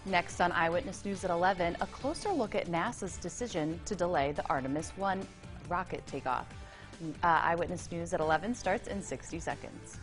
Next on Eyewitness News at 11, a closer look at NASA's decision to delay the Artemis 1 rocket takeoff. Eyewitness News at 11 starts in 60 seconds.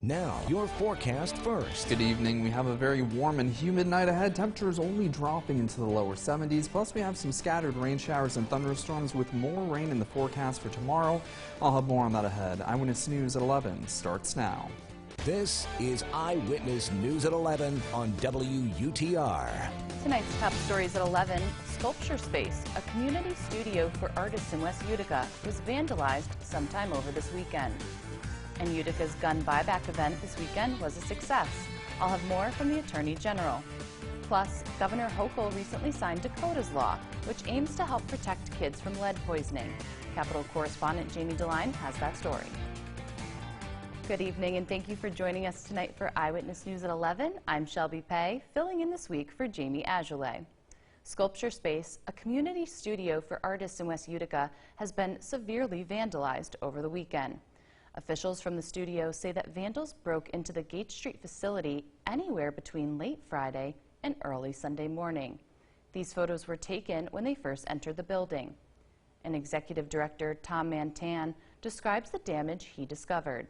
Now, your forecast first. Good evening. We have a very warm and humid night ahead. Temperatures only dropping into the lower 70s. Plus, we have some scattered rain showers and thunderstorms with more rain in the forecast for tomorrow. I'll have more on that ahead. Eyewitness News at 11 starts now. This is Eyewitness News at 11 on WUTR. Tonight's top stories at 11. Sculpture Space, a community studio for artists in West Utica, was vandalized sometime over this weekend. And Utica's gun buyback event this weekend was a success. I'll have more from the Attorney General. Plus, Governor Hochul recently signed Dakota's law, which aims to help protect kids from lead poisoning. Capitol correspondent Jamie DeLine has that story. Good evening, and thank you for joining us tonight for Eyewitness News at 11. I'm Shelby Pay, filling in this week for Jamie Ajoulay. Sculpture Space, a community studio for artists in West Utica, has been severely vandalized over the weekend. Officials from the studio say that vandals broke into the Gate Street facility anywhere between late Friday and early Sunday morning. These photos were taken when they first entered the building. And Executive Director Tom Mantan describes the damage he discovered.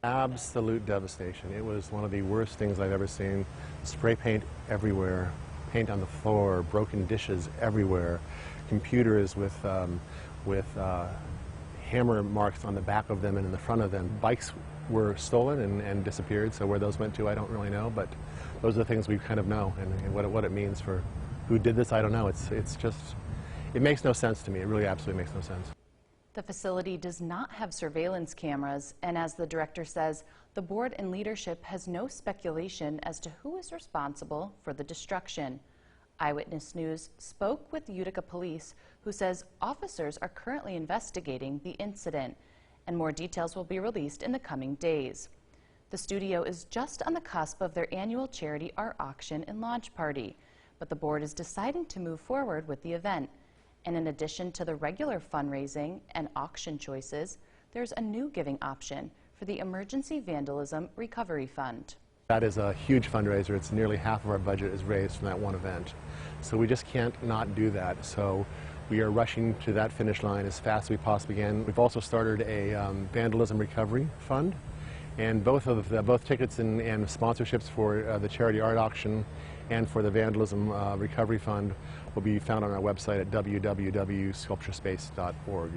Absolute devastation. It was one of the worst things I've ever seen. Spray paint everywhere, paint on the floor, broken dishes everywhere, computers with hammer marks on the back of them and in the front of them. Bikes were stolen and disappeared, so where those went to I don't really know, but those are the things we kind of know, and what it means for who did this, I don't know. It's just, it makes no sense to me. It really absolutely makes no sense. The facility does not have surveillance cameras, and as the director says, the board and leadership has no speculation as to who is responsible for the destruction. Eyewitness News spoke with Utica Police, who says officers are currently investigating the incident, and more details will be released in the coming days. The studio is just on the cusp of their annual charity art auction and launch party, but the board is deciding to move forward with the event. And in addition to the regular fundraising and auction choices, there's a new giving option for the Emergency Vandalism Recovery Fund. That is a huge fundraiser. It's nearly half of our budget is raised from that one event. So we just can't not do that. So we are rushing to that finish line as fast as we possibly can. We've also started a vandalism recovery fund, and both tickets and sponsorships for the charity art auction and for the vandalism recovery fund will be found on our website at www.sculpturespace.org.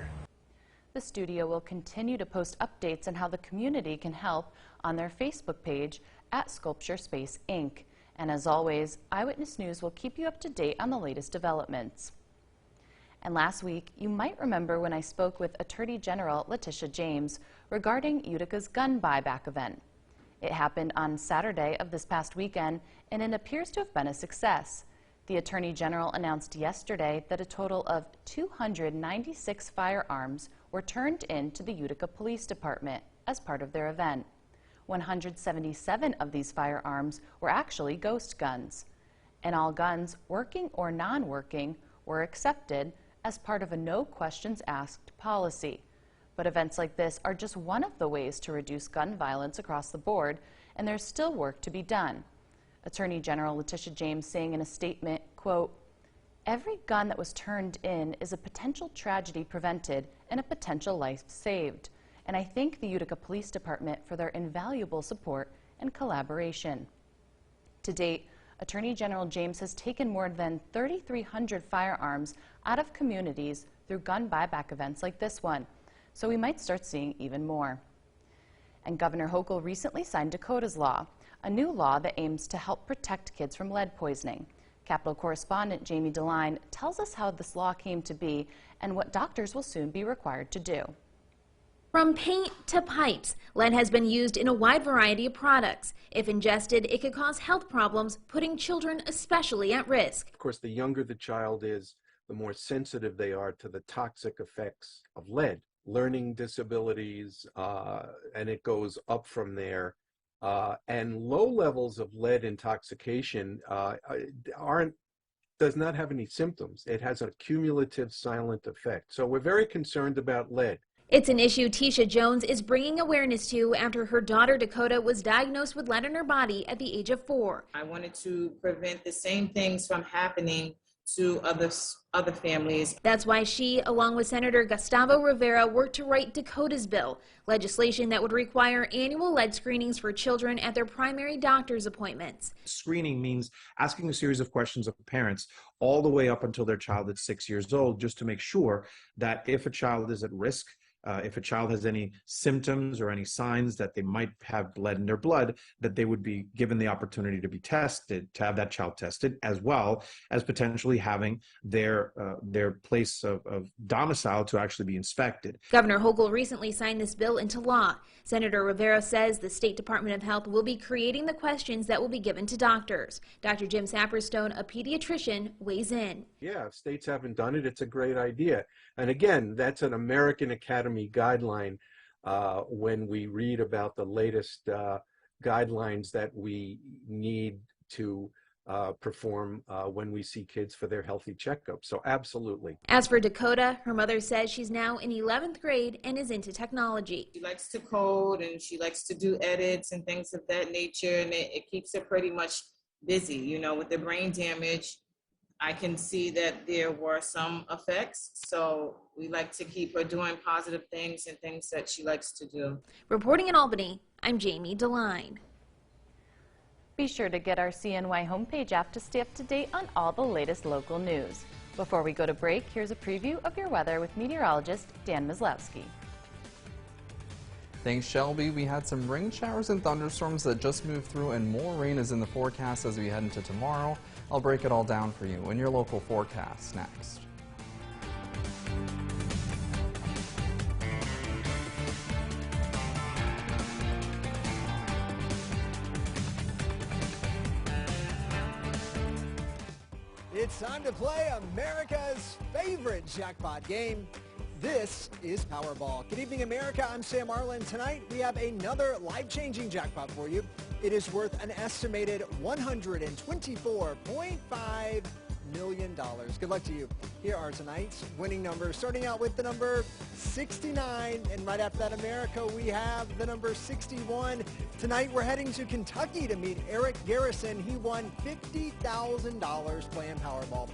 The studio will continue to post updates on how the community can help on their Facebook page at Sculpture Space Inc. And as always, Eyewitness News will keep you up to date on the latest developments. And last week, you might remember when I spoke with Attorney General Letitia James regarding Utica's gun buyback event. It happened on Saturday of this past weekend, and it appears to have been a success. The Attorney General announced yesterday that a total of 296 firearms were turned in to the Utica Police Department as part of their event. 177 of these firearms were actually ghost guns, and all guns, working or non-working, were accepted as part of a no questions asked policy. But events like this are just one of the ways to reduce gun violence across the board, and there's still work to be done. Attorney General Letitia James saying in a statement, quote, "Every gun that was turned in is a potential tragedy prevented and a potential life saved. and I thank the Utica Police Department for their invaluable support and collaboration. To date, Attorney General James has taken more than 3,300 firearms out of communities through gun buyback events like this one, so we might start seeing even more. And Governor Hochul recently signed Dakota's law, a new law that aims to help protect kids from lead poisoning. Capitol correspondent Jamie DeLine tells us how this law came to be and what doctors will soon be required to do. From paint to pipes, lead has been used in a wide variety of products. If ingested, it could cause health problems, putting children especially at risk. Of course, the younger the child is, the more sensitive they are to the toxic effects of lead. Learning disabilities, and it goes up from there. And low levels of lead intoxication does not have any symptoms. It has a cumulative silent effect. So we're very concerned about lead. It's an issue Tisha Jones is bringing awareness to after her daughter Dakota was diagnosed with lead in her body at the age of 4. I wanted to prevent the same things from happening to other families. That's why she, along with Senator Gustavo Rivera, worked to write Dakota's bill, legislation that would require annual lead screenings for children at their primary doctor's appointments. Screening means asking a series of questions of parents all the way up until their child is 6 years old, just to make sure that if a child is at risk, if a child has any symptoms or any signs that they might have lead in their blood, that they would be given the opportunity to be tested, to have that child tested, as well as potentially having their place of domicile to actually be inspected. Governor Hochul recently signed this bill into law. Senator Rivera says the State Department of Health will be creating the questions that will be given to doctors. Dr. Jim Saperstone, a pediatrician, weighs in. Yeah, if states haven't done it, it's a great idea. And again, that's an American Academy guideline. When we read about the latest guidelines that we need to perform when we see kids for their healthy checkup. So absolutely. As for Dakota, her mother says she's now in 11th grade and is into technology. She likes to code and she likes to do edits and things of that nature, and it keeps her pretty much busy. You know, with the brain damage, I can see that there were some effects, so we like to keep her doing positive things and things that she likes to do. Reporting in Albany, I'm Jamie DeLine. Be sure to get our CNY homepage app to stay up to date on all the latest local news. Before we go to break, here's a preview of your weather with meteorologist Dan Mizlowski. Thanks, Shelby. We had some rain showers and thunderstorms that just moved through, and more rain is in the forecast as we head into tomorrow. I'll break it all down for you in your local forecast next. It's time to play America's favorite jackpot game. This is Powerball. Good evening, America. I'm Sam Arlen. Tonight, we have another life-changing jackpot for you. It is worth an estimated $124.5 million. Good luck to you. Here are tonight's winning numbers, starting out with the number 69. And right after that, America, we have the number 61. Tonight, we're heading to Kentucky to meet Eric Garrison. He won $50,000 playing Powerball.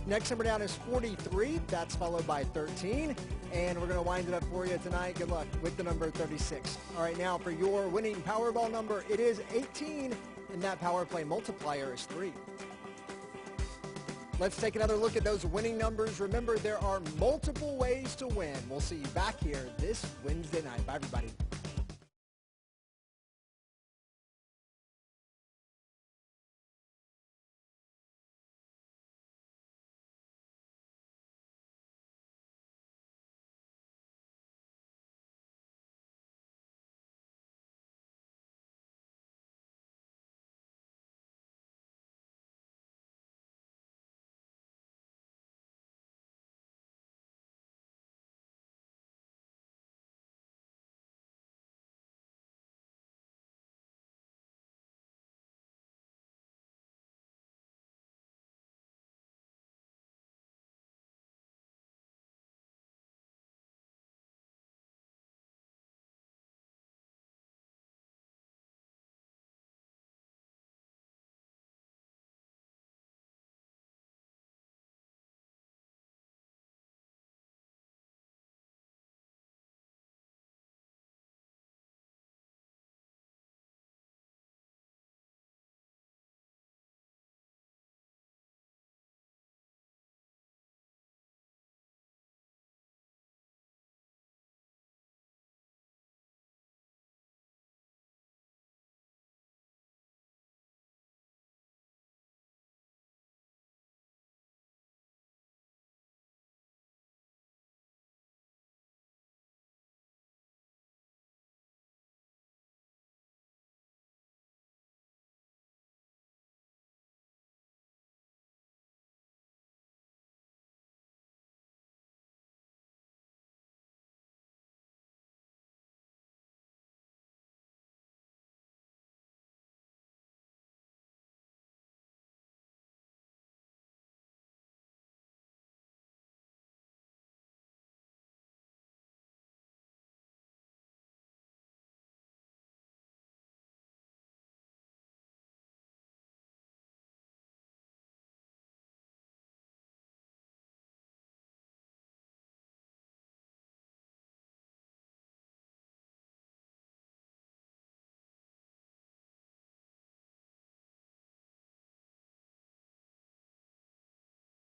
Next number down is 43. That's followed by 13. And we're going to wind it up for you tonight. Good luck with the number 36. All right, now for your winning Powerball number, it is 18. And that power play multiplier is 3. Let's take another look at those winning numbers. Remember, there are multiple ways to win. We'll see you back here this Wednesday night. Bye, everybody.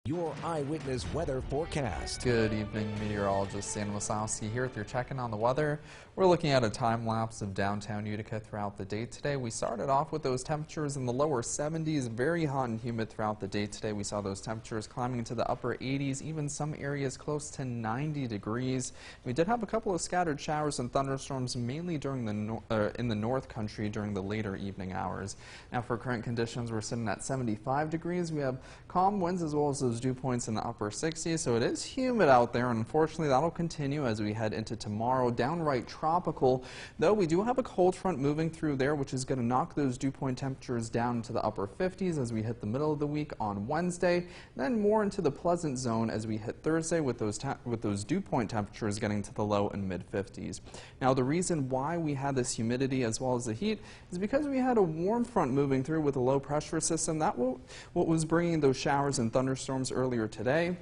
Your eyewitness weather forecast. Good evening, meteorologist Sam Wasowski here with your check-in on the weather. We're looking at a time lapse of downtown Utica throughout the day today. We started off with those temperatures in the lower 70s, very hot and humid throughout the day today. We saw those temperatures climbing into the upper 80s, even some areas close to 90 degrees. We did have a couple of scattered showers and thunderstorms, mainly during in the North Country during the later evening hours. Now for current conditions, we're sitting at 75 degrees. We have calm winds as well as those dew points in the upper 60s, so it is humid out there, and unfortunately that'll continue as we head into tomorrow. Downright tropical, though we do have a cold front moving through there, which is going to knock those dew point temperatures down into the upper 50s as we hit the middle of the week on Wednesday, then more into the pleasant zone as we hit Thursday with those dew point temperatures getting to the low and mid 50s. Now the reason why we had this humidity as well as the heat is because we had a warm front moving through with a low pressure system. That what was bringing those showers and thunderstorms earlier today.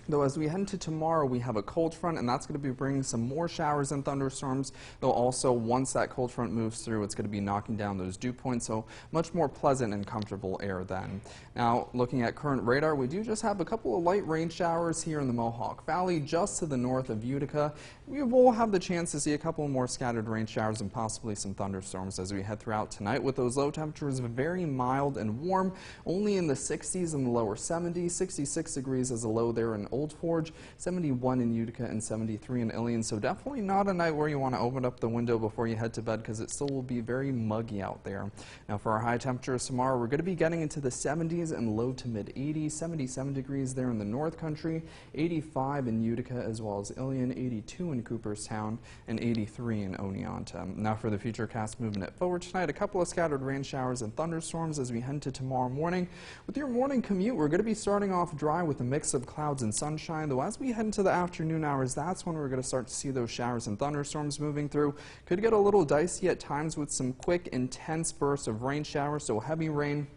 Though as we head into tomorrow, we have a cold front, and that's going to be bringing some more showers and thunderstorms. Though also, once that cold front moves through, it's going to be knocking down those dew points, so much more pleasant and comfortable air then. Now, looking at current radar, we do just have a couple of light rain showers here in the Mohawk Valley, just to the north of Utica. We will have the chance to see a couple more scattered rain showers and possibly some thunderstorms as we head throughout tonight, with those low temperatures very mild and warm, only in the 60s and the lower 70s, 66 degrees as a low there in Old Forge, 71 in Utica, and 73 in Ilion. So definitely not a night where you want to open up the window before you head to bed, because it still will be very muggy out there. Now for our high temperatures tomorrow, we're going to be getting into the 70s and low to mid 80s, 77 degrees there in the North Country, 85 in Utica as well as Ilion, 82 in Cooperstown, and 83 in Oneonta. Now for the future cast moving it forward tonight, a couple of scattered rain showers and thunderstorms as we head to tomorrow morning. With your morning commute, we're going to be starting off dry with a mix of clouds and sunshine, though as we head into the afternoon hours, that's when we're going to start to see those showers and thunderstorms moving through. Could get a little dicey at times with some quick, intense bursts of rain showers, so heavy rain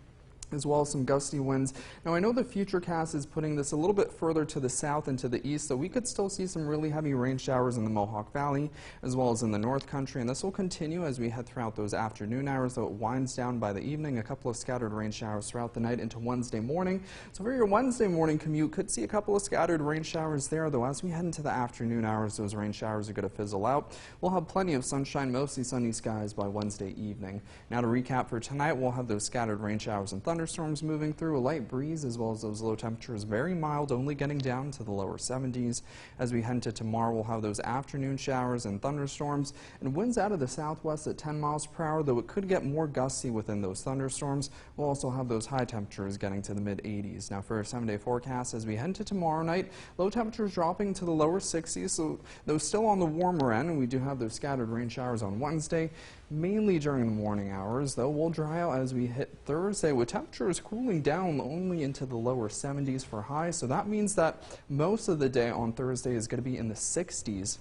as well as some gusty winds. Now I know the Futurecast is putting this a little bit further to the south and to the east, so we could still see some really heavy rain showers in the Mohawk Valley as well as in the North Country, and this will continue as we head throughout those afternoon hours, though it winds down by the evening. A couple of scattered rain showers throughout the night into Wednesday morning. So for your Wednesday morning commute, could see a couple of scattered rain showers there, though as we head into the afternoon hours, those rain showers are going to fizzle out. We'll have plenty of sunshine, mostly sunny skies by Wednesday evening. Now to recap for tonight, we'll have those scattered rain showers and thunderstorms moving through, a light breeze as well as those low temperatures very mild, only getting down to the lower 70s. As we head into tomorrow, we'll have those afternoon showers and thunderstorms and winds out of the southwest at 10 miles per hour, though it could get more gusty within those thunderstorms. We'll also have those high temperatures getting to the mid 80s. Now for a 7-day forecast, as we head into tomorrow night, low temperatures dropping to the lower 60s, so though still on the warmer end, and we do have those scattered rain showers on Wednesday, mainly during the morning hours, though we'll dry out as we hit Thursday with temperatures cooling down only into the lower 70s for highs. So that means that most of the day on Thursday is going to be in the 60s.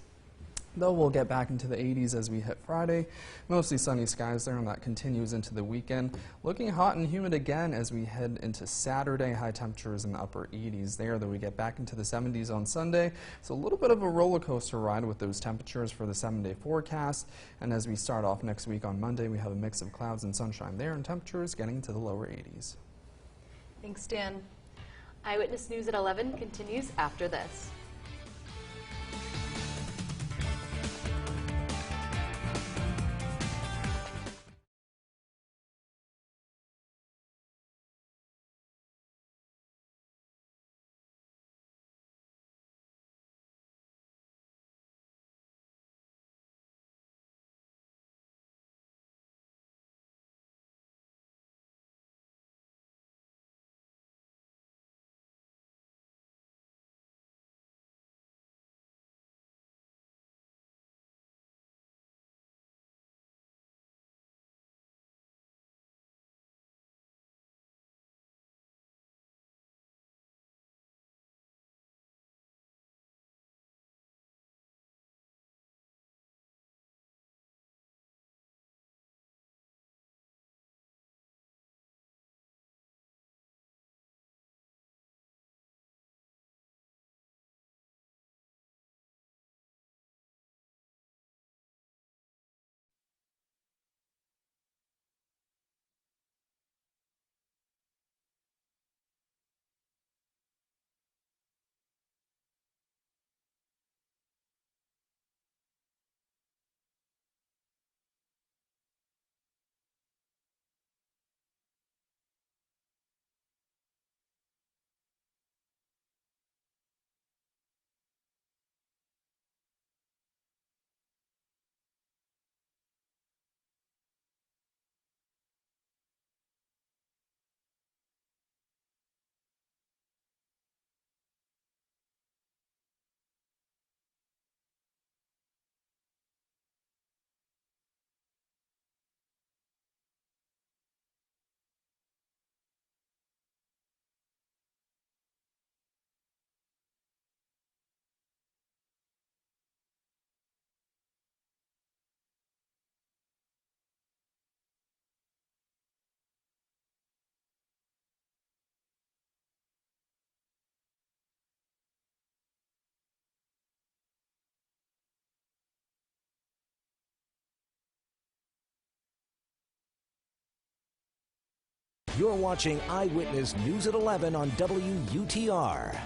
Though we'll get back into the 80s as we hit Friday. Mostly sunny skies there, and that continues into the weekend. Looking hot and humid again as we head into Saturday. High temperatures in the upper 80s there, though we get back into the 70s on Sunday. So a little bit of a roller coaster ride with those temperatures for the 7-day forecast. And as we start off next week on Monday, we have a mix of clouds and sunshine there, and temperatures getting to the lower 80s. Thanks, Dan. Eyewitness News at 11 continues after this. You're watching Eyewitness News at 11 on WUTR.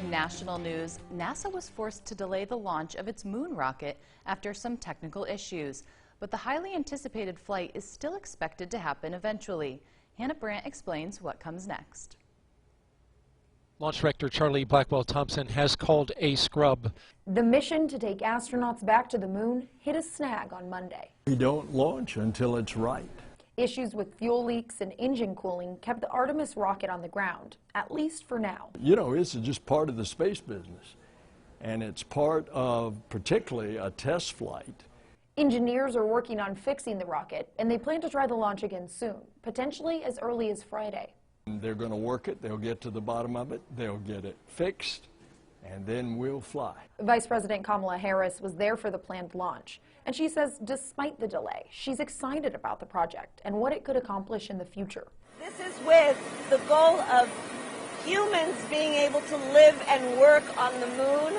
National news, NASA was forced to delay the launch of its moon rocket after some technical issues, but the highly anticipated flight is still expected to happen eventually. Hannah Brandt explains what comes next. Launch Director Charlie Blackwell-Thompson has called a scrub. The mission to take astronauts back to the moon hit a snag on Monday. We don't launch until it's right. Issues with fuel leaks and engine cooling kept the Artemis rocket on the ground, at least for now. You know, this is just part of the space business, and it's part of particularly a test flight. Engineers are working on fixing the rocket, and they plan to try the launch again soon, potentially as early as Friday. They're going to work it, they'll get to the bottom of it, they'll get it fixed, and then we'll fly. Vice President Kamala Harris was there for the planned launch, and she says despite the delay, she's excited about the project and what it could accomplish in the future. This is with the goal of humans being able to live and work on the moon,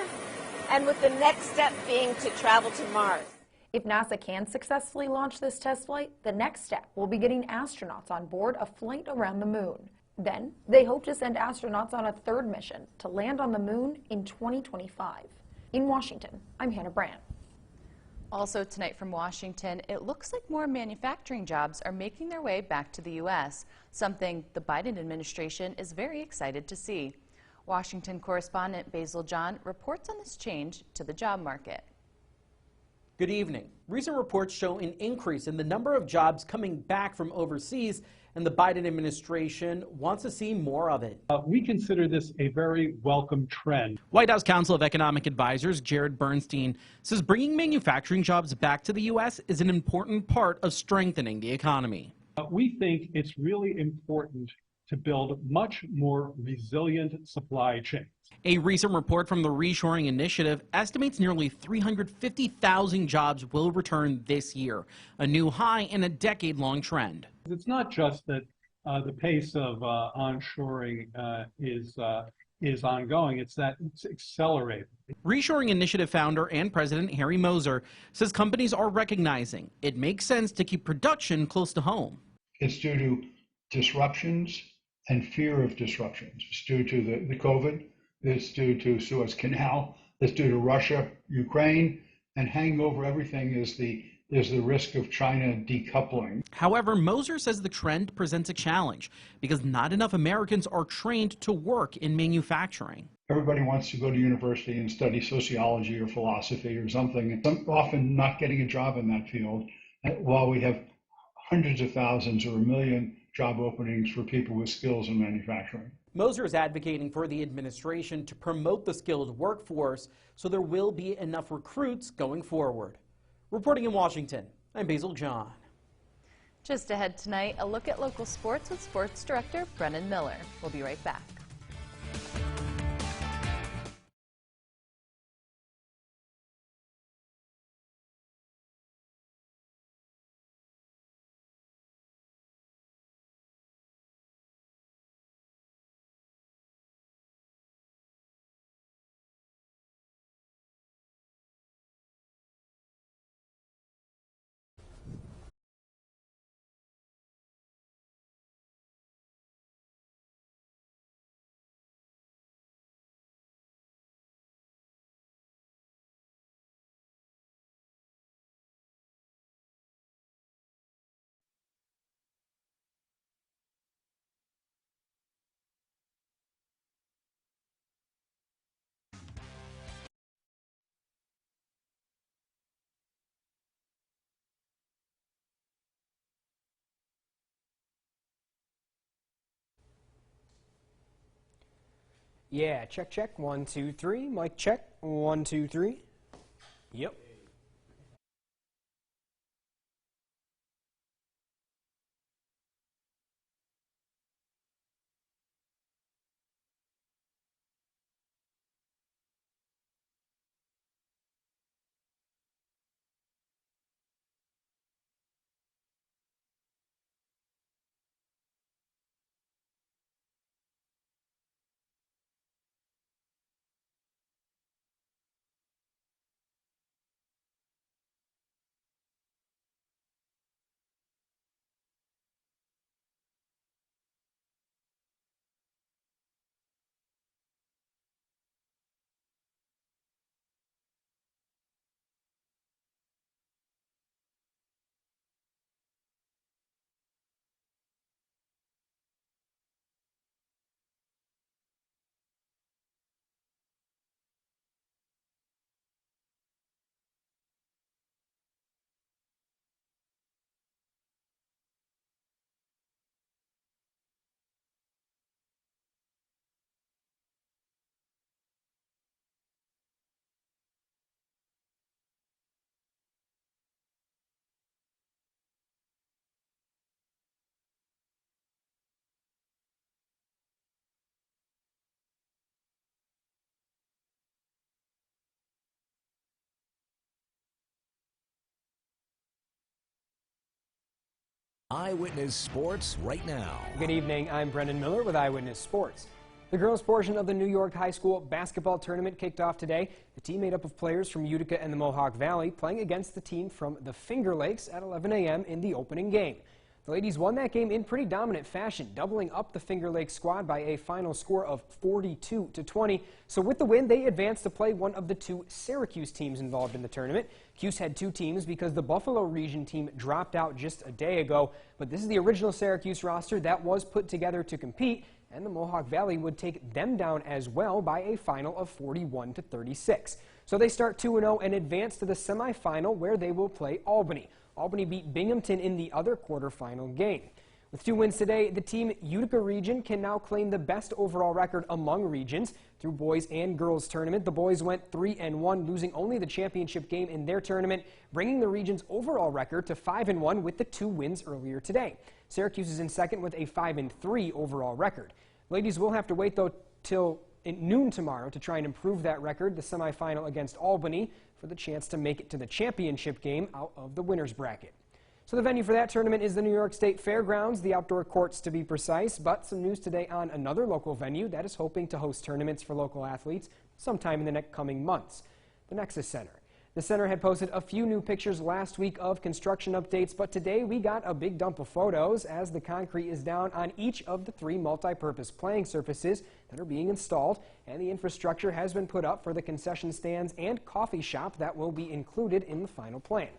and with the next step being to travel to Mars. If NASA can successfully launch this test flight, the next step will be getting astronauts on board a flight around the moon. Then, they hope to send astronauts on a third mission to land on the moon in 2025. In Washington, I'm Hannah Brandt. Also tonight from Washington, it looks like more manufacturing jobs are making their way back to the U.S., something the Biden administration is very excited to see. Washington correspondent Basil John reports on this change to the job market. Good evening. Recent reports show an increase in the number of jobs coming back from overseas, and the Biden administration wants to see more of it. We consider this a very welcome trend. White House Council of Economic Advisors Jared Bernstein says bringing manufacturing jobs back to the U.S. is an important part of strengthening the economy. We think it's really important to build much more resilient supply chains. A recent report from the Reshoring Initiative estimates nearly 350,000 jobs will return this year, a new high in a decade-long trend. It's not just that the pace of onshoring is ongoing, it's that it's accelerating. Reshoring Initiative founder and president Harry Moser says companies are recognizing it makes sense to keep production close to home. It's due to disruptions and fear of disruptions. It's due to the COVID. It's due to Suez Canal. It's due to Russia, Ukraine, and hanging over everything is the risk of China decoupling. However, Moser says the trend presents a challenge because not enough Americans are trained to work in manufacturing. Everybody wants to go to university and study sociology or philosophy or something, and often not getting a job in that field, while we have hundreds of thousands or 1 million job openings for people with skills in manufacturing. Moser is advocating for the administration to promote the skilled workforce so there will be enough recruits going forward. Reporting in Washington, I'm Basil John. Just ahead tonight, a look at local sports with sports director Brennan Miller. We'll be right back. Yeah, check, check, 1, 2, 3. Mic check, 1, 2, 3. Yep. Eyewitness Sports right now. Good evening, I'm Brendan Miller with Eyewitness Sports. The girls' portion of the New York High School basketball tournament kicked off today. The team made up of players from Utica and the Mohawk Valley playing against the team from the Finger Lakes at 11 a.m. in the opening game. The ladies won that game in pretty dominant fashion, doubling up the Finger Lakes squad by a final score of 42-20. So with the win, they advanced to play one of the two Syracuse teams involved in the tournament. Cuse had two teams because the Buffalo region team dropped out just a day ago, but this is the original Syracuse roster that was put together to compete, and the Mohawk Valley would take them down as well by a final of 41-36. So they start 2-0 and advance to the semifinal where they will play Albany. Albany beat Binghamton in the other quarterfinal game. With two wins today, the Team Utica region can now claim the best overall record among regions. Through boys and girls tournament, the boys went 3-1, losing only the championship game in their tournament, bringing the region's overall record to 5-1 with the two wins earlier today. Syracuse is in second with a 5-3 overall record. Ladies will have to wait, though, till noon tomorrow to try and improve that record, the semifinal against Albany, for the chance to make it to the championship game out of the winner's bracket. So the venue for that tournament is the New York State Fairgrounds, the outdoor courts to be precise, but some news today on another local venue that is hoping to host tournaments for local athletes sometime in the next coming months, the Nexus Center. The center had posted a few new pictures last week of construction updates, but today we got a big dump of photos as the concrete is down on each of the three multi-purpose playing surfaces that are being installed, and the infrastructure has been put up for the concession stands and coffee shop that will be included in the final plan.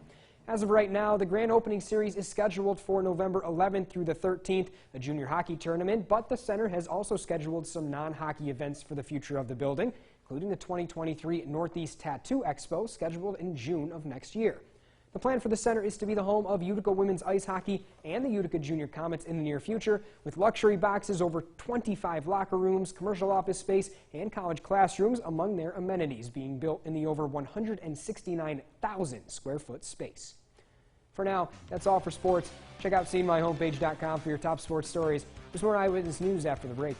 As of right now, the grand opening series is scheduled for November 11th through the 13th, a junior hockey tournament, but the center has also scheduled some non-hockey events for the future of the building, including the 2023 Northeast Tattoo Expo scheduled in June of next year. The plan for the center is to be the home of Utica women's ice hockey and the Utica Junior Comets in the near future, with luxury boxes, over 25 locker rooms, commercial office space, and college classrooms among their amenities being built in the over 169,000 square foot space. For now, that's all for sports. Check out SeenMyHomepage.com for your top sports stories. There's more Eyewitness News after the break.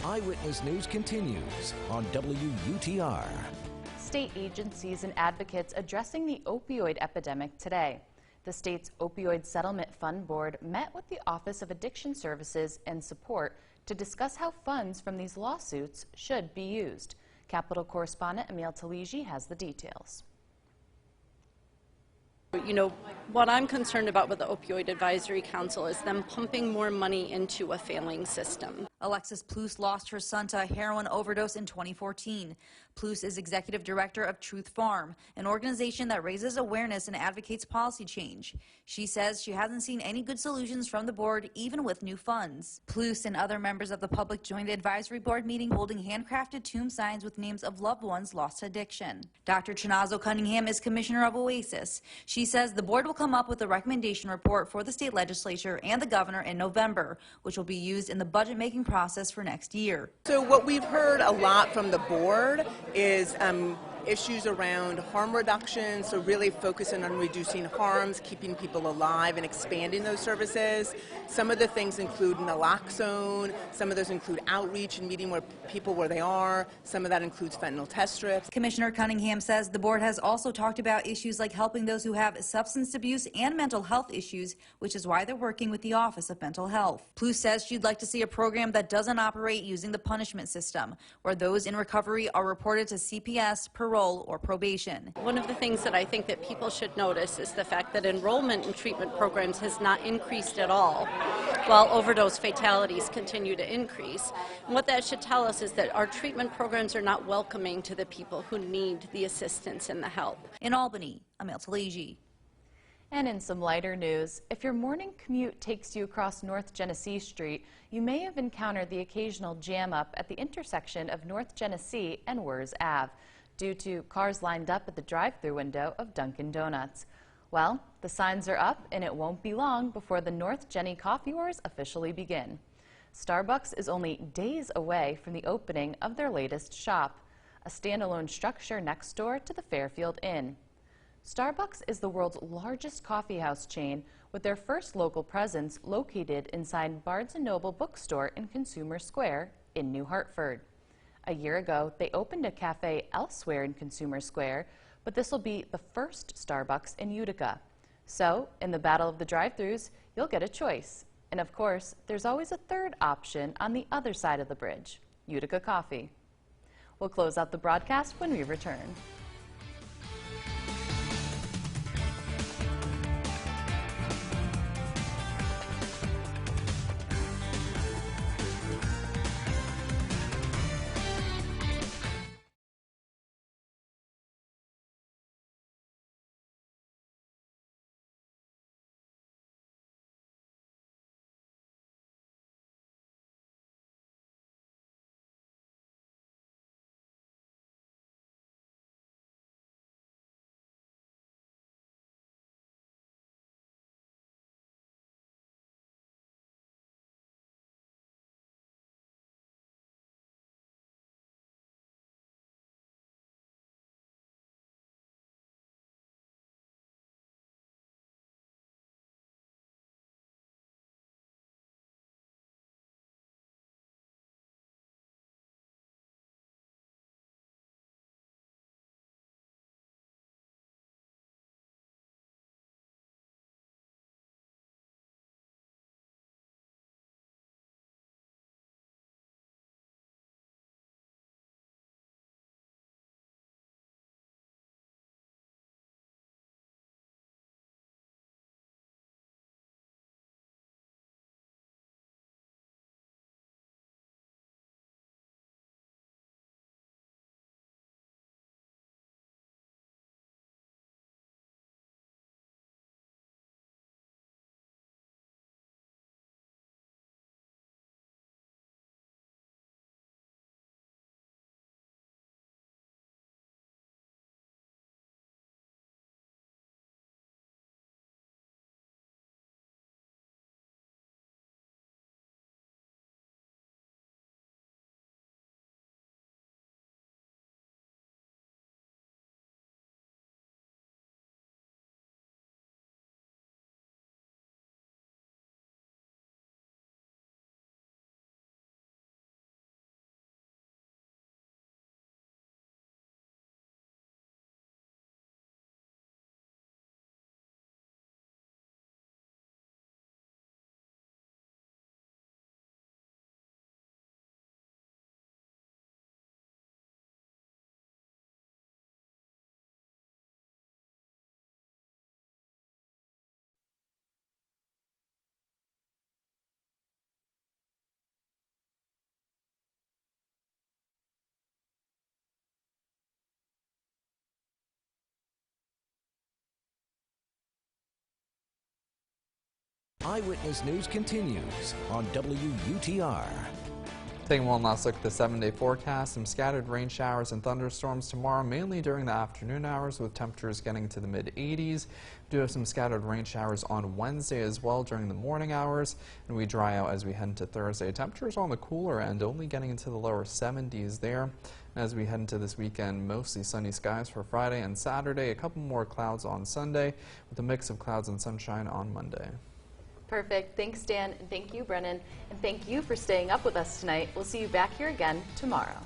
Eyewitness News continues on WUTR. state agencies and advocates addressing the opioid epidemic today. The state's Opioid Settlement Fund Board met with the Office of Addiction Services and Support to discuss how funds from these lawsuits should be used. Capitol correspondent Emil Taligi has the details. You know, what I'm concerned about with the Opioid Advisory Council is them pumping more money into a failing system. Alexis Plus lost her son to a heroin overdose in 2014. Plus is executive director of Truth Farm, an organization that raises awareness and advocates policy change. She says she hasn't seen any good solutions from the board, even with new funds. Plus and other members of the public joined the advisory board meeting holding handcrafted tomb signs with names of loved ones lost to addiction. Dr. Chinazo Cunningham is commissioner of Oasis. She says the board will come up with a recommendation report for the state legislature and the governor in November, which will be used in the budget-making process for next year. So what we've heard a lot from the board is issues around harm reduction, so really focusing on reducing harms, keeping people alive, and expanding those services. Some of the things include naloxone, some of those include outreach and meeting people where they are, some of that includes fentanyl test strips. Commissioner Cunningham says the board has also talked about issues like helping those who have substance abuse and mental health issues, which is why they're working with the Office of Mental Health. Plus says she'd like to see a program that doesn't operate using the punishment system, where those in recovery are reported to CPS, parole, or probation. One of the things that I think that people should notice is the fact that enrollment in treatment programs has not increased at all, while overdose fatalities continue to increase. And what that should tell us is that our treatment programs are not welcoming to the people who need the assistance and the help. In Albany, Emil Taligi. And in some lighter news, if your morning commute takes you across North Genesee Street, you may have encountered the occasional jam-up at the intersection of North Genesee and Wurz Ave due to cars lined up at the drive-thru window of Dunkin' Donuts. Well, the signs are up and it won't be long before the North Genny Coffee Wars officially begin. Starbucks is only days away from the opening of their latest shop, a standalone structure next door to the Fairfield Inn. Starbucks is the world's largest coffeehouse chain, with their first local presence located inside Barnes & Noble bookstore in Consumer Square in New Hartford. A year ago, they opened a cafe elsewhere in Consumer Square, but this will be the first Starbucks in Utica. So, in the battle of the drive-thrus, you'll get a choice. And of course, there's always a third option on the other side of the bridge, Utica coffee. We'll close out the broadcast when we return. Eyewitness News continues on WUTR. Taking one last look at the 7-day forecast, some scattered rain showers and thunderstorms tomorrow, mainly during the afternoon hours with temperatures getting to the mid-80s. We do have some scattered rain showers on Wednesday as well during the morning hours, and we dry out as we head into Thursday. Temperatures on the cooler end, only getting into the lower 70s there. As we head into this weekend, mostly sunny skies for Friday and Saturday, a couple more clouds on Sunday, with a mix of clouds and sunshine on Monday. Perfect. Thanks, Dan, and thank you, Brennan, and thank you for staying up with us tonight. We'll see you back here again tomorrow.